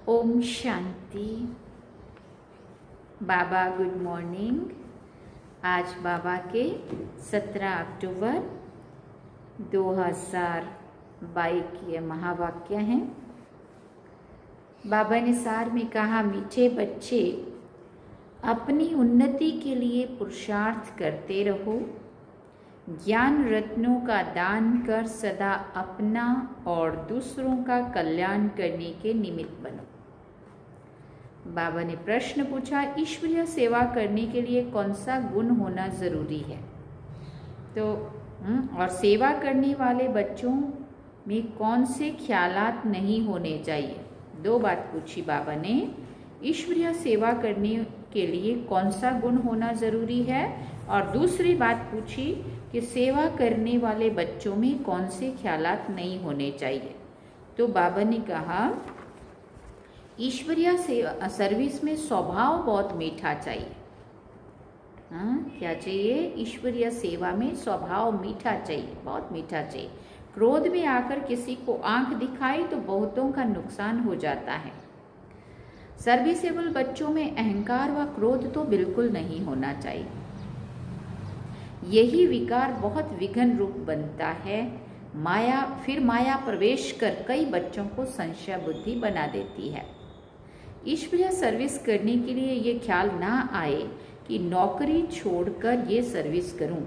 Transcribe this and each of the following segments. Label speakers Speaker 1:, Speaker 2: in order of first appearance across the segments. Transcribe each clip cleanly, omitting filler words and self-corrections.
Speaker 1: ओम शांति। बाबा good morning. आज बाबा के 17 अक्टूबर 2022 के महावाक्य हैं। बाबा ने सार में कहा, मीठे बच्चे अपनी उन्नति के लिए पुरुषार्थ करते रहो, ज्ञान रत्नों का दान कर सदा अपना और दूसरों का कल्याण करने के निमित्त बनो। बाबा ने प्रश्न पूछा, ईश्वरीय सेवा करने के लिए कौन सा गुण होना जरूरी है? तो और सेवा करने वाले बच्चों में कौन से ख्यालात नहीं होने चाहिए? दो बात पूछी बाबा ने। ईश्वरीय सेवा करने के लिए कौन सा गुण होना जरूरी है, और दूसरी बात पूछी कि सेवा करने वाले बच्चों में कौन से ख्यालात नहीं होने चाहिए। तो बाबा ने कहा, ईश्वरीय सेवा सर्विस में स्वभाव बहुत मीठा चाहिए। क्या चाहिए? ईश्वरीय सेवा में स्वभाव मीठा चाहिए, बहुत मीठा चाहिए। क्रोध में आकर किसी को आंख दिखाई तो बहुतों का नुकसान हो जाता है। सर्विसेबल बच्चों में अहंकार व क्रोध तो बिल्कुल नहीं होना चाहिए। यही विकार बहुत विघन रूप बनता है। माया प्रवेश कर कई बच्चों को संशय बुद्धि बना देती है। ईश्वरीय सर्विस करने के लिए ये ख्याल ना आए कि नौकरी छोड़कर ये सर्विस करूं।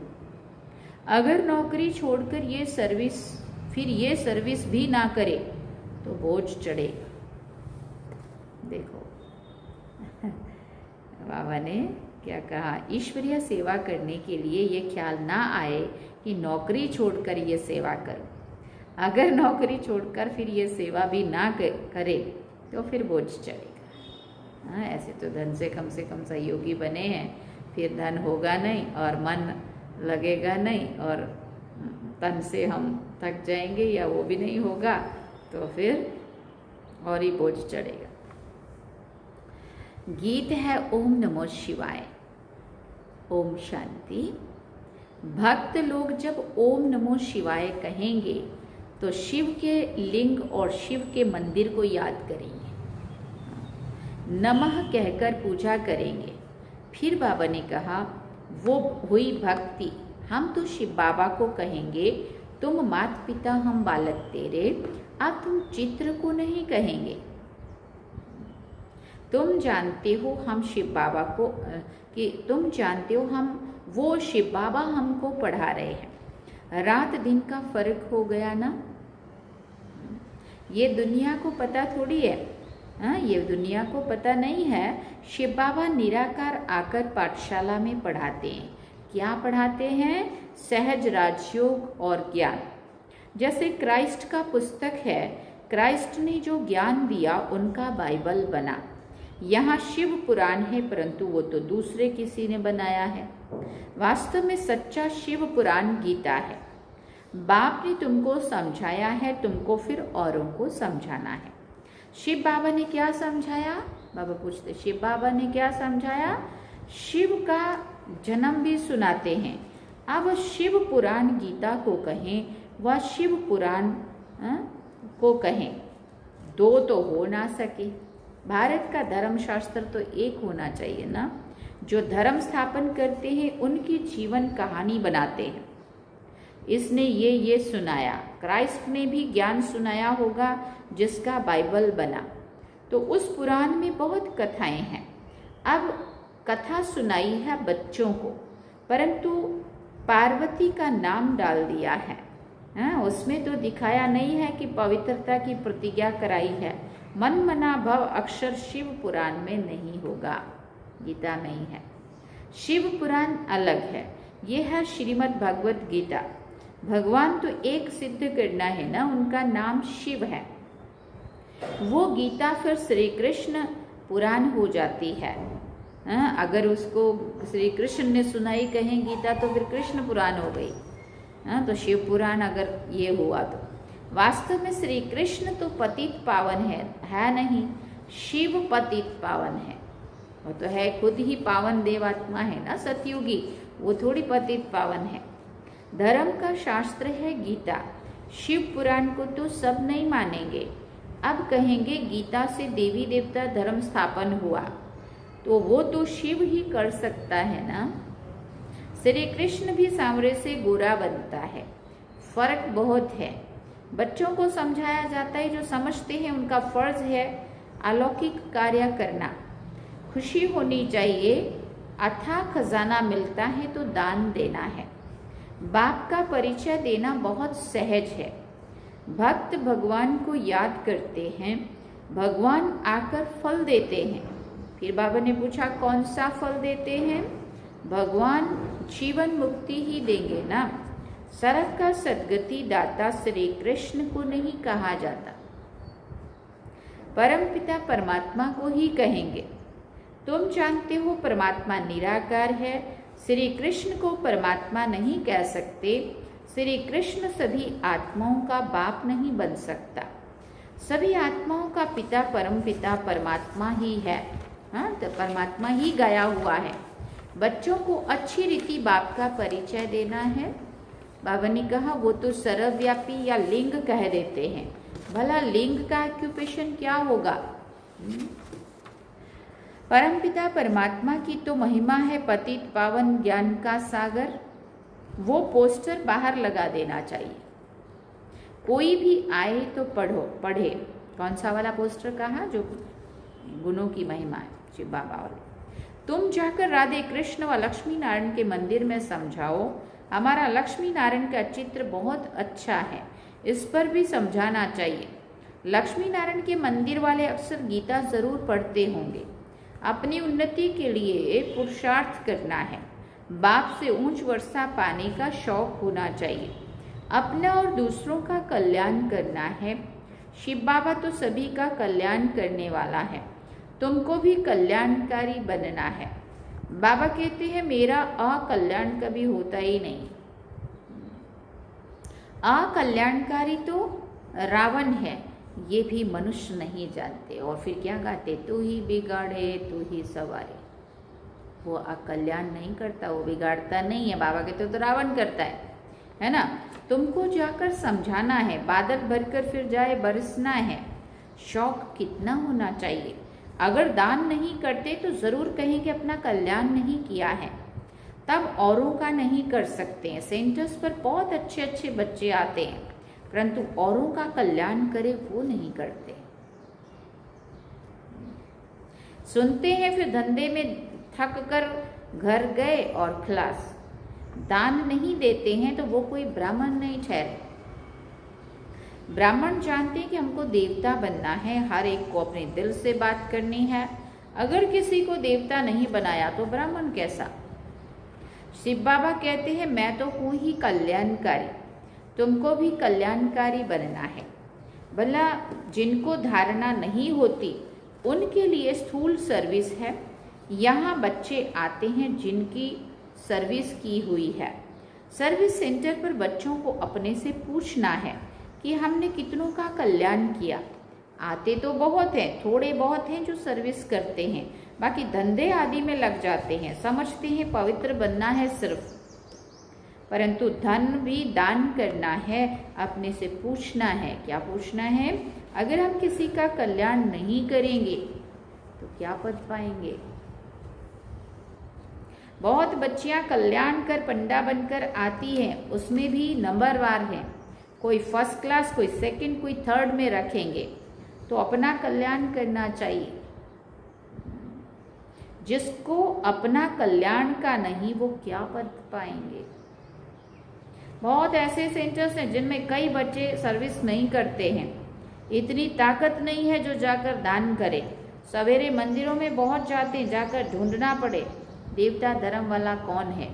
Speaker 1: अगर नौकरी छोड़कर ये सर्विस भी ना करे तो बोझ चढ़ेगा। देखो बाबा ने क्या कहा, ईश्वरीय सेवा करने के लिए ये ख्याल ना आए कि नौकरी छोड़कर ये सेवा करो। अगर नौकरी छोड़कर फिर ये सेवा भी ना करे तो फिर बोझ चढ़ेगा। ऐसे तो धन से कम सहयोगी बने हैं, फिर धन होगा नहीं और मन लगेगा नहीं, और तन से हम थक जाएंगे या वो भी नहीं होगा, तो फिर और ही बोझ चढ़ेगा। गीत है ओम नमो शिवाय। ओम शांति। भक्त लोग जब ओम नमो शिवाय कहेंगे तो शिव के लिंग और शिव के मंदिर को याद करेंगे, नमः कहकर पूजा करेंगे। फिर बाबा ने कहा, वो हुई भक्ति। हम तो शिव बाबा को कहेंगे, तुम माता पिता हम बालक तेरे, अब तुम चित्र को नहीं कहेंगे। तुम जानते हो हम शिव बाबा को तुम जानते हो वो शिव बाबा हमको पढ़ा रहे हैं। रात दिन का फर्क हो गया ना। ये दुनिया को पता थोड़ी है। ये दुनिया को पता नहीं है। शिव बाबा निराकार आकर पाठशाला में पढ़ाते हैं। क्या पढ़ाते हैं? सहज राजयोग और ज्ञान। जैसे क्राइस्ट का पुस्तक है, क्राइस्ट ने जो ज्ञान दिया उनका बाइबल बना। यहाँ शिव पुराण है, परंतु वो तो दूसरे किसी ने बनाया है। वास्तव में सच्चा शिव पुराण गीता है। बाप ने तुमको समझाया है, तुमको फिर औरों को समझाना है। शिव बाबा ने क्या समझाया? बाबा पूछते, शिव बाबा ने क्या समझाया? शिव का जन्म भी सुनाते हैं। अब शिव पुराण गीता को कहें व शिव पुराण को कहें, दो तो हो ना सके। भारत का धर्मशास्त्र तो एक होना चाहिए ना। जो धर्म स्थापन करते हैं उनकी जीवन कहानी बनाते हैं। इसने ये सुनाया। क्राइस्ट ने भी ज्ञान सुनाया होगा जिसका बाइबल बना। तो उस पुराण में बहुत कथाएं हैं। अब कथा सुनाई है बच्चों को, परंतु पार्वती का नाम डाल दिया है। उसमें तो दिखाया नहीं है कि पवित्रता की प्रतिज्ञा कराई है। मन मना भव अक्षर शिव पुराण में नहीं होगा, गीता नहीं है। शिव पुराण अलग है। यह है श्रीमद् भगवत गीता। भगवान तो एक सिद्ध करना है ना, उनका नाम शिव है। वो गीता फिर श्री कृष्ण पुराण हो जाती है। अगर उसको श्री कृष्ण ने सुनाई कहें गीता तो फिर कृष्ण पुराण हो गई। तो शिव पुराण अगर ये हुआ तो वास्तव में श्री कृष्ण तो पतित पावन है नहीं, शिव पतित पावन है। वो तो है खुद ही पावन देवात्मा है ना, सतयुगी। वो थोड़ी पतित पावन है। धर्म का शास्त्र है गीता। शिव पुराण को तो सब नहीं मानेंगे, अब कहेंगे गीता से देवी देवता धर्म स्थापन हुआ, तो वो तो शिव ही कर सकता है ना। श्री कृष्ण भी सांवरे से गोरा बनता है, फर्क बहुत है। बच्चों को समझाया जाता है, जो समझते हैं उनका फर्ज है अलौकिक कार्य करना। खुशी होनी चाहिए, अथाह खजाना मिलता है तो दान देना है। बाप का परिचय देना बहुत सहज है। भक्त भगवान को याद करते हैं, भगवान आकर फल देते हैं। फिर बाबा ने पूछा कौन सा फल देते हैं? भगवान जीवन मुक्ति ही देंगे ना। सरग का सद्गति दाता श्री कृष्ण को नहीं कहा जाता, परमपिता परमात्मा को ही कहेंगे। तुम जानते हो परमात्मा निराकार है, श्री कृष्ण को परमात्मा नहीं कह सकते। श्री कृष्ण सभी आत्माओं का बाप नहीं बन सकता। सभी आत्माओं का पिता परम पिता परमात्मा ही है। हाँ, तो परमात्मा ही गाया हुआ है। बच्चों को अच्छी रीति बाप का परिचय देना है। बाबा ने कहा वो तो सर्वव्यापी या लिंग कह देते हैं। भला लिंग का ऑक्यूपेशन क्या होगा? परमपिता परमात्मा की तो महिमा है पतित पावन ज्ञान का सागर। वो पोस्टर बाहर लगा देना चाहिए। कोई भी आए तो पढ़े। कौन सा वाला पोस्टर कहा? जो गुणों की महिमा है, शिव बाबा वाले। तुम जाकर राधे कृष्ण व लक्ष्मी नारायण के मंदिर में समझाओ, हमारा लक्ष्मी नारायण का चित्र बहुत अच्छा है, इस पर भी समझाना चाहिए। लक्ष्मी नारायण के मंदिर वाले अक्सर गीता जरूर पढ़ते होंगे। अपनी उन्नति के लिए पुरुषार्थ करना है। बाप से ऊंच वर्षा पाने का शौक होना चाहिए। अपना और दूसरों का कल्याण करना है। शिव बाबा तो सभी का कल्याण करने वाला है, तुमको भी कल्याणकारी बनना है। बाबा कहते हैं मेरा अकल्याण कभी होता ही नहीं। अकल्याणकारी तो रावण है, ये भी मनुष्य नहीं जानते। और फिर क्या गाते? तू ही बिगाड़े तू ही सवारे। वो अकल्याण नहीं करता, वो बिगाड़ता नहीं है। बाबा कहते तो रावण करता है ना। तुमको जाकर समझाना है। बादल भरकर फिर जाए बरसना है। शौक कितना होना चाहिए। अगर दान नहीं करते तो जरूर कहें कि अपना कल्याण नहीं किया है, तब औरों का नहीं कर सकते हैं। सेंटर्स पर बहुत अच्छे अच्छे बच्चे आते हैं, परंतु औरों का कल्याण करे वो नहीं करते। सुनते हैं फिर धंधे में थक कर घर गए और खलास। दान नहीं देते हैं तो वो कोई ब्राह्मण नहीं ठहरे। ब्राह्मण जानते हैं कि हमको देवता बनना है, हर एक को अपने दिल से बात करनी है। अगर किसी को देवता नहीं बनाया तो ब्राह्मण कैसा? शिव बाबा कहते हैं मैं तो हूँ ही कल्याणकारी, तुमको भी कल्याणकारी बनना है। भला जिनको धारणा नहीं होती उनके लिए स्थूल सर्विस है। यहाँ बच्चे आते हैं जिनकी सर्विस की हुई है। सर्विस सेंटर पर बच्चों को अपने से पूछना है कि हमने कितनों का कल्याण किया। आते तो बहुत हैं, थोड़े बहुत हैं जो सर्विस करते हैं, बाकी धंधे आदि में लग जाते हैं। समझते हैं पवित्र बनना है सिर्फ, परंतु धन भी दान करना है। अपने से पूछना है। क्या पूछना है? अगर हम किसी का कल्याण नहीं करेंगे तो क्या पद पाएंगे? बहुत बच्चियां कल्याण कर पंडा बनकर आती हैं, उसमें भी नंबरवार हैं। कोई फर्स्ट क्लास, कोई सेकंड, कोई थर्ड में रखेंगे। तो अपना कल्याण करना चाहिए। जिसको अपना कल्याण का नहीं, वो क्या पद पाएंगे? बहुत ऐसे सेंटर्स हैं जिनमें कई बच्चे सर्विस नहीं करते हैं। इतनी ताकत नहीं है जो जाकर दान करे। सवेरे मंदिरों में बहुत जाते हैं, जाकर ढूंढना पड़े देवता धर्म वाला कौन है।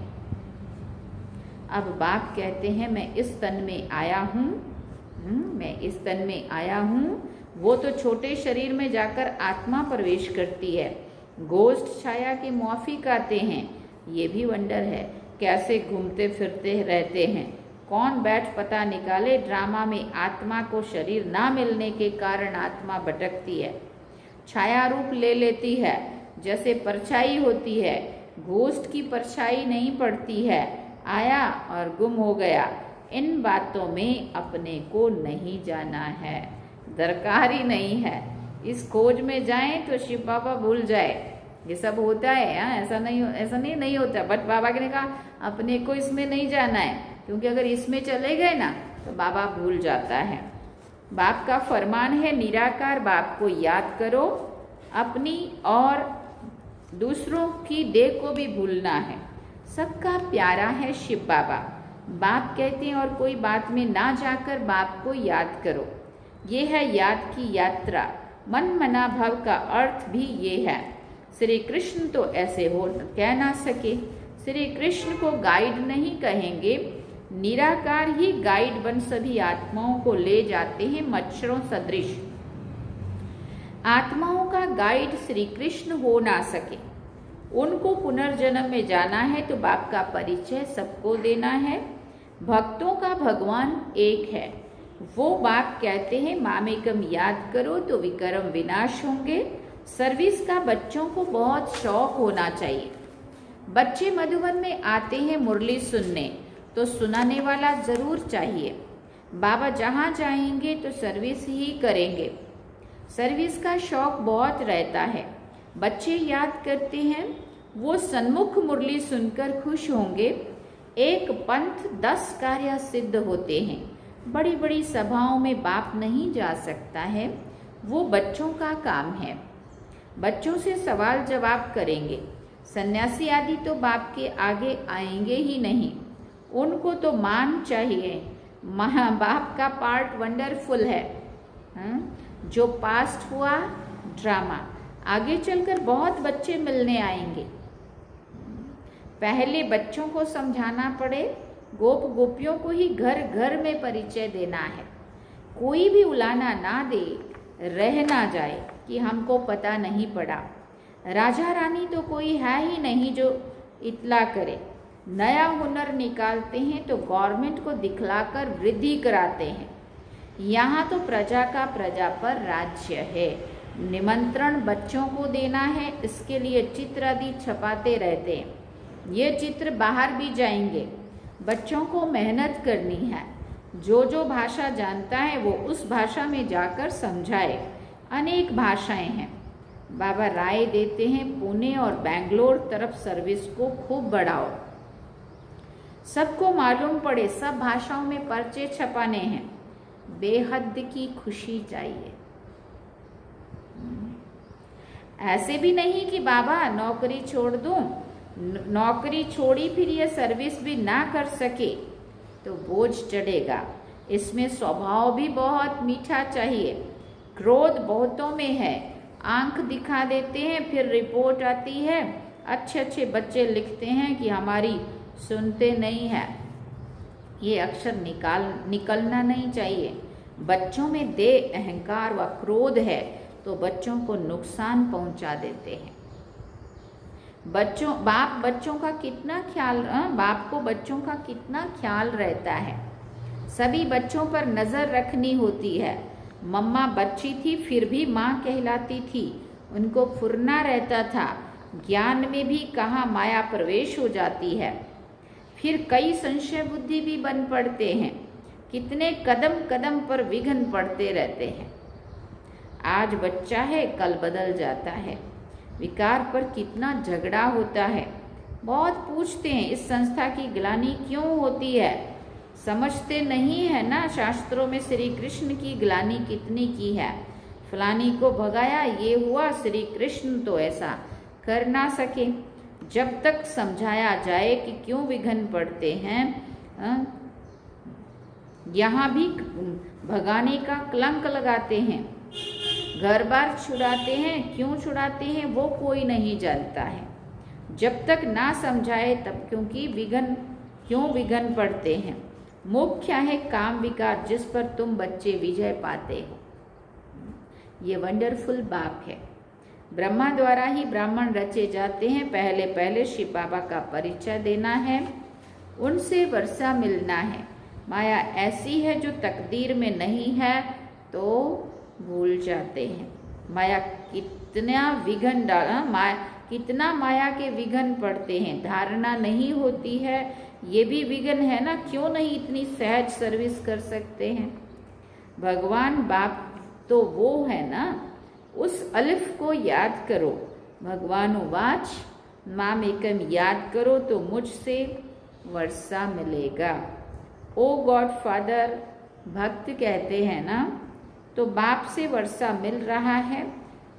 Speaker 1: अब बाप कहते हैं मैं इस तन में आया हूँ, मैं इस तन में आया हूँ। वो तो छोटे शरीर में जाकर आत्मा प्रवेश करती है। गोष्ठ छाया के मौफिक आते हैं, ये भी वंडर है। कैसे घूमते फिरते रहते हैं, कौन बैठ पता निकाले। ड्रामा में आत्मा को शरीर ना मिलने के कारण आत्मा भटकती है, छाया रूप ले लेती है, जैसे परछाई होती है। गोष्ठ की परछाई नहीं पड़ती है, आया और गुम हो गया। इन बातों में अपने को नहीं जाना है। दरकार ही नहीं है। इस खोज में जाएं तो शिव बाबा भूल जाए। ये सब होता है, ऐसा नहीं होता। बट बाबा ने कहा अपने को इसमें नहीं जाना है, क्योंकि अगर इसमें चले गए ना तो बाबा भूल जाता है। बाप का फरमान है निराकार बाप को याद करो, अपनी और दूसरों की देह को भी भूलना है। सबका प्यारा है शिव बाबा। बाप कहते हैं और कोई बात में ना जाकर बाप को याद करो। ये है याद की यात्रा। मन मना भाव का अर्थ भी ये है। श्री कृष्ण तो ऐसे हो कह ना सके। श्री कृष्ण को गाइड नहीं कहेंगे, निराकार ही गाइड बन सभी आत्माओं को ले जाते हैं मच्छरों सदृश। आत्माओं का गाइड श्री कृष्ण हो ना सके। उनको पुनर्जन्म में जाना है तो बाप का परिचय सबको देना है। भक्तों का भगवान एक है। वो बाप कहते हैं मामेकम याद करो तो विक्रम विनाश होंगे। सर्विस का बच्चों को बहुत शौक होना चाहिए। बच्चे मधुबन में आते हैं मुरली सुनने, तो सुनाने वाला जरूर चाहिए। बाबा जहाँ जाएंगे तो सर्विस ही करेंगे। सर्विस का शौक बहुत रहता है। बच्चे याद करते हैं, वो सन्मुख मुरली सुनकर खुश होंगे। एक पंथ 10 कार्य सिद्ध होते हैं। बड़ी बड़ी सभाओं में बाप नहीं जा सकता है, वो बच्चों का काम है। बच्चों से सवाल जवाब करेंगे। सन्यासी आदि तो बाप के आगे आएंगे ही नहीं, उनको तो मान चाहिए। बाप का पार्ट वंडरफुल है। जो पास्ट हुआ ड्रामा, आगे चलकर बहुत बच्चे मिलने आएंगे। पहले बच्चों को समझाना पड़े, गोप गोपियों को ही घर घर में परिचय देना है। कोई भी उलाना ना दे, रह ना जाए कि हमको पता नहीं पड़ा। राजा रानी तो कोई है ही नहीं जो इतला करे। नया हुनर निकालते हैं तो गवर्नमेंट को दिखलाकर वृद्धि कराते हैं। यहाँ तो प्रजा का प्रजा पर राज्य है। निमंत्रण बच्चों को देना है, इसके लिए चित्र आदि छपाते रहते हैं। ये चित्र बाहर भी जाएंगे। बच्चों को मेहनत करनी है। जो जो भाषा जानता है वो उस भाषा में जाकर समझाए। अनेक भाषाएं हैं। बाबा राय देते हैं पुणे और बेंगलोर तरफ सर्विस को खूब बढ़ाओ। सबको मालूम पड़े, सब भाषाओं में पर्चे छपाने हैं। बेहद की खुशी चाहिए। ऐसे भी नहीं कि बाबा नौकरी छोड़ दूं, नौकरी छोड़ी फिर ये सर्विस भी ना कर सके तो बोझ चढ़ेगा। इसमें स्वभाव भी बहुत मीठा चाहिए। क्रोध बहुतों में है। आंख दिखा देते हैं, फिर रिपोर्ट आती है। अच्छे अच्छे बच्चे लिखते हैं कि हमारी सुनते नहीं है। ये अक्षर निकलना नहीं चाहिए। बच्चों में दे अहंकार व क्रोध है तो बच्चों को नुकसान पहुंचा देते हैं। बाप को बच्चों का कितना ख्याल रहता है। सभी बच्चों पर नजर रखनी होती है। मम्मा बच्ची थी फिर भी माँ कहलाती थी। उनको फुरना रहता था। ज्ञान में भी कहाँ माया प्रवेश हो जाती है। फिर कई संशय बुद्धि भी बन पड़ते हैं। कितने कदम कदम पर विघ्न पड़ते रहते हैं। आज बच्चा है, कल बदल जाता है। विकार पर कितना झगड़ा होता है। बहुत पूछते हैं इस संस्था की ग्लानि क्यों होती है। समझते नहीं है ना, शास्त्रों में श्री कृष्ण की ग्लानि कितनी की है। फलानी को भगाया, ये हुआ, श्री कृष्ण तो ऐसा कर ना सके। जब तक समझाया जाए कि क्यों विघ्न पड़ते हैं, यहाँ भी भगाने का कलंक लगाते हैं। घर बार छुड़ाते हैं, क्यों छुड़ाते हैं वो कोई नहीं जानता है। जब तक ना समझाए तब क्यों विघ्न पड़ते हैं। मुख्य है काम विकार जिस पर तुम बच्चे विजय पाते हो। ये वंडरफुल बाप है। ब्रह्मा द्वारा ही ब्राह्मण रचे जाते हैं। पहले पहले शिव बाबा का परिचय देना है, उनसे वर्षा मिलना है। माया ऐसी है जो तकदीर में नहीं है तो भूल जाते हैं। माया कितना माया के विघ्न पड़ते हैं। धारणा नहीं होती है, ये भी विघ्न है ना। क्यों नहीं इतनी सहज सर्विस कर सकते हैं। भगवान बाप तो वो है ना, उस अलिफ को याद करो। भगवान उवाच मामेकम याद करो तो मुझसे वर्षा मिलेगा। ओ गॉड फादर, भक्त कहते हैं ना, तो बाप से वर्षा मिल रहा है।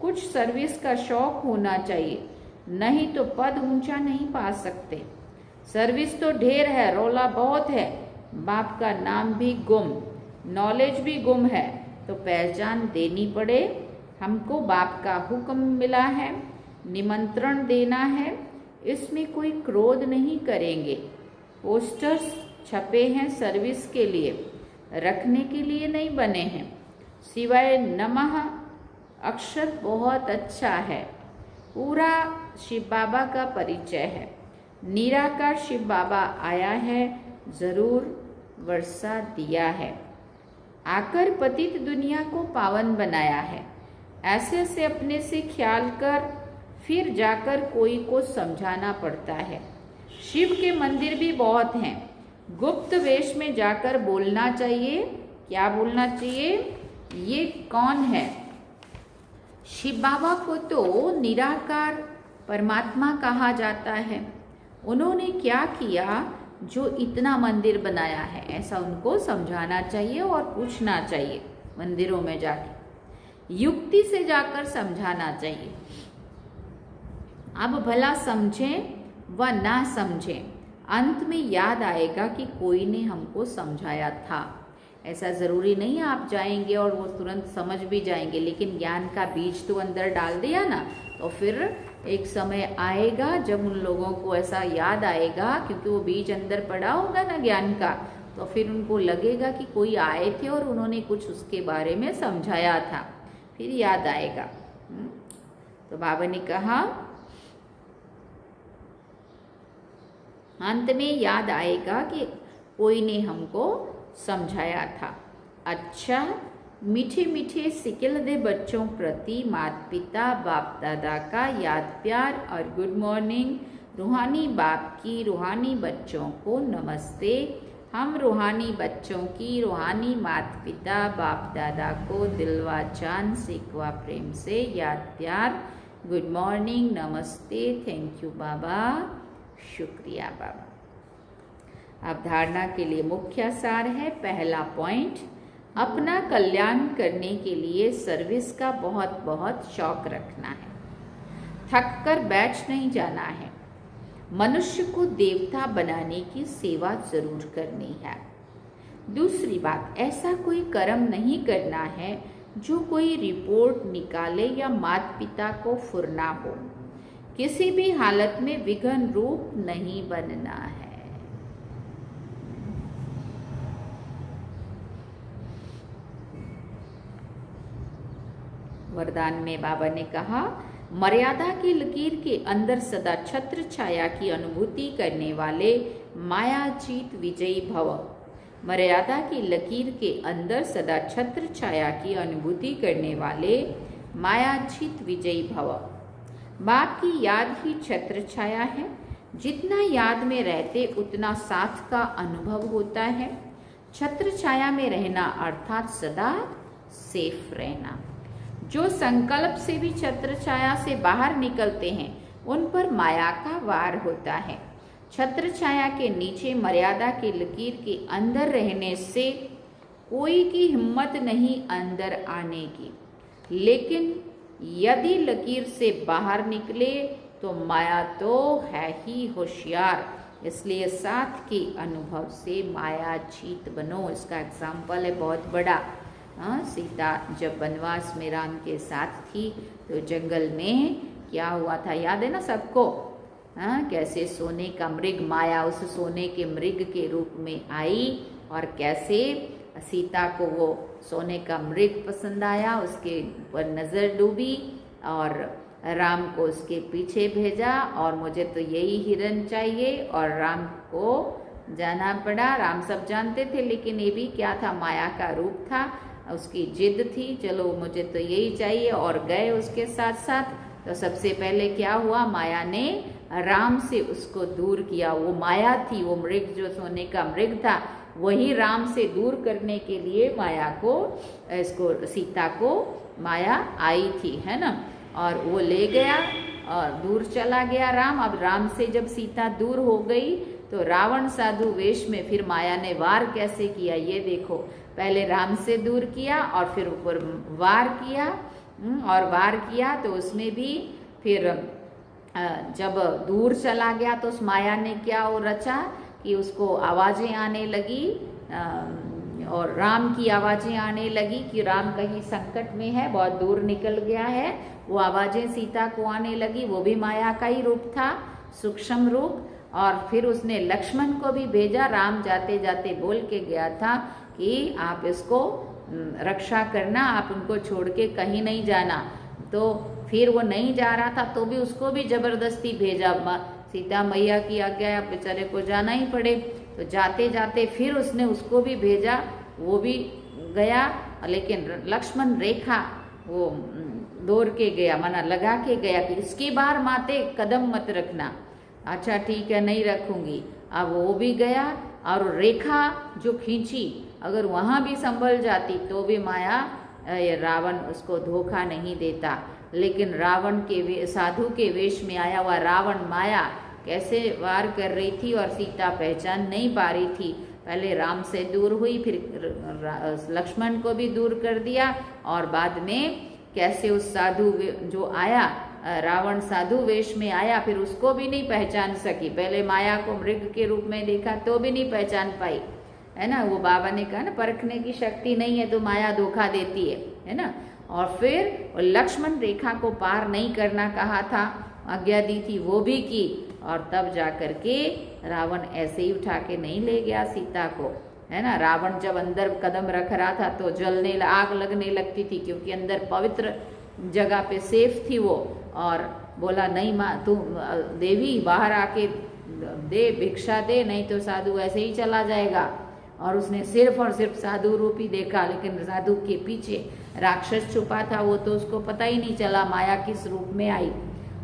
Speaker 1: कुछ सर्विस का शौक होना चाहिए, नहीं तो पद ऊंचा नहीं पा सकते। सर्विस तो ढेर है, रौला बहुत है, बाप का नाम भी गुम, नॉलेज भी गुम है, तो पहचान देनी पड़े। हमको बाप का हुक्म मिला है, निमंत्रण देना है, इसमें कोई क्रोध नहीं करेंगे। पोस्टर्स छपे हैं सर्विस के लिए, रखने के लिए नहीं बने हैं। सिवाय नमः अक्षर बहुत अच्छा है, पूरा शिव बाबा का परिचय है। निराकार शिव बाबा आया है, जरूर वर्षा दिया है, आकर पतित दुनिया को पावन बनाया है। ऐसे ऐसे अपने से ख्याल कर फिर जाकर कोई को समझाना पड़ता है। शिव के मंदिर भी बहुत हैं, गुप्त वेश में जाकर बोलना चाहिए। क्या बोलना चाहिए? ये कौन है? शिव बाबा को तो निराकार परमात्मा कहा जाता है। उन्होंने क्या किया जो इतना मंदिर बनाया है, ऐसा उनको समझाना चाहिए और पूछना चाहिए। मंदिरों में जाके युक्ति से जाकर समझाना चाहिए। अब भला समझें व ना समझें, अंत में याद आएगा कि कोई ने हमको समझाया था। ऐसा ज़रूरी नहीं आप जाएंगे और वो तुरंत समझ भी जाएंगे, लेकिन ज्ञान का बीज तो अंदर डाल दिया ना, तो फिर एक समय आएगा जब उन लोगों को ऐसा याद आएगा, क्योंकि वो बीज अंदर पड़ा होगा ना ज्ञान का, तो फिर उनको लगेगा कि कोई आए थे और उन्होंने कुछ उसके बारे में समझाया था, फिर याद आएगा। तो बाबा ने कहा अंत में याद आएगा कि कोई ने हमको समझाया था। अच्छा, मीठे मीठे सिकिल दे बच्चों प्रति माता पिता बाप दादा का याद प्यार और गुड मॉर्निंग। रूहानी बाप की रूहानी बच्चों को नमस्ते। हम रूहानी बच्चों की रूहानी माता पिता बाप दादा को दिलवा जान सिकवा प्रेम से याद प्यार, गुड मॉर्निंग, नमस्ते, थैंक यू बाबा, शुक्रिया बाबा। अब धारणा के लिए मुख्य सार है। पहला पॉइंट, अपना कल्याण करने के लिए सर्विस का बहुत बहुत शौक रखना है, थक कर बैठ नहीं जाना है। मनुष्य को देवता बनाने की सेवा जरूर करनी है। दूसरी बात, ऐसा कोई कर्म नहीं करना है जो कोई रिपोर्ट निकाले या माता पिता को फुरना हो। किसी भी हालत में विघ्न रूप नहीं बनना है। वरदान में बाबा ने कहा, मर्यादा की लकीर के अंदर सदा छत्र छाया की अनुभूति करने वाले मायाजीत विजयी भव। मर्यादा की लकीर के अंदर सदा छत्र छाया की अनुभूति करने वाले मायाजीत विजयी भव। बाप की याद ही छत्र छाया है। जितना याद में रहते उतना साथ का अनुभव होता है। छत्र छाया में रहना अर्थात सदा सेफ रहना। जो संकल्प से भी छत्र छाया से बाहर निकलते हैं उन पर माया का वार होता है। छत्र छाया के नीचे मर्यादा की लकीर के अंदर रहने से कोई की हिम्मत नहीं अंदर आने की, लेकिन यदि लकीर से बाहर निकले तो माया तो है ही होशियार। इसलिए साथ के अनुभव से माया जीत बनो। इसका एग्जाम्पल है बहुत बड़ा। सीता जब वनवास में राम के साथ थी तो जंगल में क्या हुआ था, याद है ना सबको? कैसे सोने का मृग, माया उस सोने के मृग के रूप में आई और कैसे सीता को वो सोने का मृग पसंद आया, उसके ऊपर नज़र डूबी और राम को उसके पीछे भेजा और मुझे तो यही हिरन चाहिए और राम को जाना पड़ा। राम सब जानते थे, लेकिन ये भी क्या था, माया का रूप था, उसकी जिद थी, चलो मुझे तो यही चाहिए, और गए उसके साथ साथ। तो सबसे पहले क्या हुआ, माया ने राम से उसको दूर किया। वो माया थी, वो मृग जो सोने का मृग था, वही राम से दूर करने के लिए माया को, इसको सीता को माया आई थी, है ना। और वो ले गया और दूर चला गया राम। अब राम से जब सीता दूर हो गई तो रावण साधु वेश में फिर माया ने वार कैसे किया, ये देखो। पहले राम से दूर किया और फिर ऊपर वार किया, और वार किया तो उसमें भी फिर जब दूर चला गया तो उस माया ने क्या वो रचा कि उसको आवाजें आने लगी, और राम की आवाजें आने लगी कि राम कहीं संकट में है, बहुत दूर निकल गया है। वो आवाजें सीता को आने लगी, वो भी माया का ही रूप था, सूक्ष्म रूप। और फिर उसने लक्ष्मण को भी भेजा, राम जाते जाते बोल के गया था कि आप इसको रक्षा करना, आप उनको छोड़ के कहीं नहीं जाना। तो फिर वो नहीं जा रहा था तो भी उसको भी जबरदस्ती भेजा, सीता मैया की आज्ञा, बेचारे को जाना ही पड़े। तो जाते जाते फिर उसने उसको भी भेजा, वो भी गया, लेकिन लक्ष्मण रेखा वो दौड़ के गया, माना लगा के गया कि इसकी बार माते कदम मत रखना। अच्छा ठीक है, नहीं रखूंगी। अब वो भी गया और रेखा जो खींची, अगर वहां भी संभल जाती तो भी माया, रावण उसको धोखा नहीं देता। लेकिन रावण के साधु के वेश में आया हुआ रावण माया कैसे वार कर रही थी और सीता पहचान नहीं पा रही थी। पहले राम से दूर हुई, फिर लक्ष्मण को भी दूर कर दिया, और बाद में कैसे उस साधु जो आया, रावण साधु वेश में आया, फिर उसको भी नहीं पहचान सकी। पहले माया को मृग के रूप में देखा तो भी नहीं पहचान पाई, है ना। वो बाबा ने कहा ना, परखने की शक्ति नहीं है तो माया धोखा देती है ना। और फिर लक्ष्मण रेखा को पार नहीं करना कहा था, आज्ञा दी थी, वो भी की, और तब जा करके रावण ऐसे ही उठा के नहीं ले गया सीता को, है ना। रावण जब अंदर कदम रख रहा था तो जलने, आग लगने लगती थी, क्योंकि अंदर पवित्र जगह पे सेफ थी वो। और बोला नहीं माँ, तू देवी बाहर आके दे, भिक्षा दे, नहीं तो साधु ऐसे ही चला जाएगा। और उसने सिर्फ और सिर्फ साधु रूप ही देखा, लेकिन साधु के पीछे राक्षस छुपा था, वो तो उसको पता ही नहीं चला माया किस रूप में आई।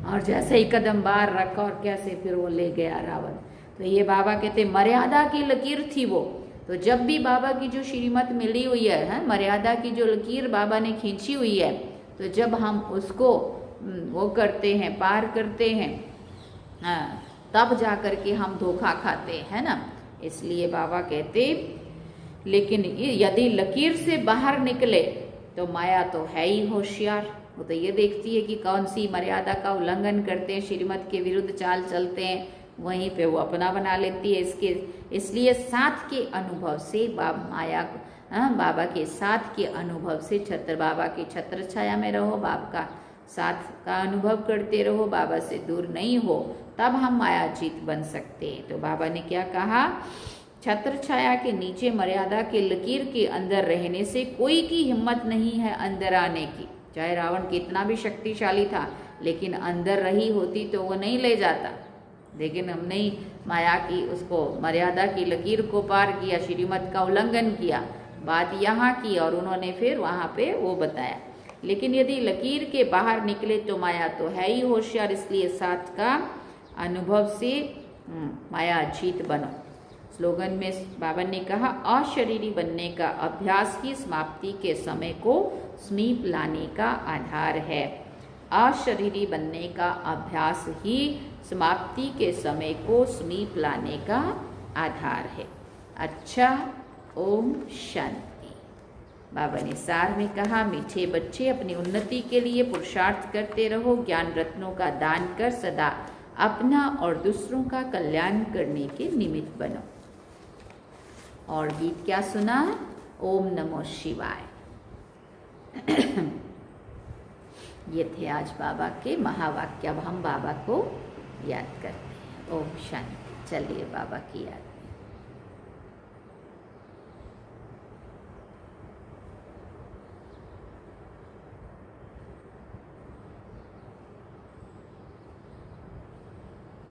Speaker 1: और जैसे ही कदम बाहर रखा और कैसे फिर वो ले गया रावण। तो ये बाबा कहते मर्यादा की लकीर थी वो। तो जब भी बाबा की जो श्रीमत मिली हुई है, मर्यादा की जो लकीर बाबा ने खींची हुई है, तो जब हम उसको वो करते हैं, पार करते हैं, तब जा कर के हम धोखा खाते हैं ना। इसलिए बाबा कहते, लेकिन यदि लकीर से बाहर निकले तो माया तो है ही होशियार। वो तो ये देखती है कि कौन सी मर्यादा का उल्लंघन करते हैं, श्रीमत के विरुद्ध चाल चलते हैं, वहीं पे वो अपना बना लेती है। इसलिए साथ के अनुभव से माया, बाबा के साथ के अनुभव से बाबा की छत्र छाया में रहो, बाबा का साथ का अनुभव करते रहो, बाबा से दूर नहीं हो, तब हम मायाजीत बन सकते हैं। तो बाबा ने क्या कहा, छत्र छाया के नीचे मर्यादा के लकीर के अंदर रहने से कोई की हिम्मत नहीं है अंदर आने की। चाहे रावण कितना भी शक्तिशाली था, लेकिन अंदर रही होती तो वो नहीं ले जाता। लेकिन हमने ही माया की, उसको मर्यादा की लकीर को पार किया, श्रीमत का उल्लंघन किया, बात यहाँ की, और उन्होंने फिर वहाँ पे वो बताया। लेकिन यदि लकीर के बाहर निकले तो माया तो है ही होशियार। इसलिए साथ का अनुभव से माया जीत बनो। स्लोगन में बाबा ने कहा, अशरीरी बनने का अभ्यास ही समाप्ति के समय को समीप लाने का आधार है। अशरीरी बनने का अभ्यास ही समाप्ति के समय को समीप लाने का आधार है। अच्छा, ओम शांति। बाबा ने सार में कहा, मीठे बच्चे अपनी उन्नति के लिए पुरुषार्थ करते रहो, ज्ञान रत्नों का दान कर सदा अपना और दूसरों का कल्याण करने के निमित्त बनो। और गीत क्या सुना, ओम नमो शिवाय। ये थे आज बाबा के महावाक्य। अब हम बाबा को याद करते हैं। ओम शांति। चलिए बाबा की याद।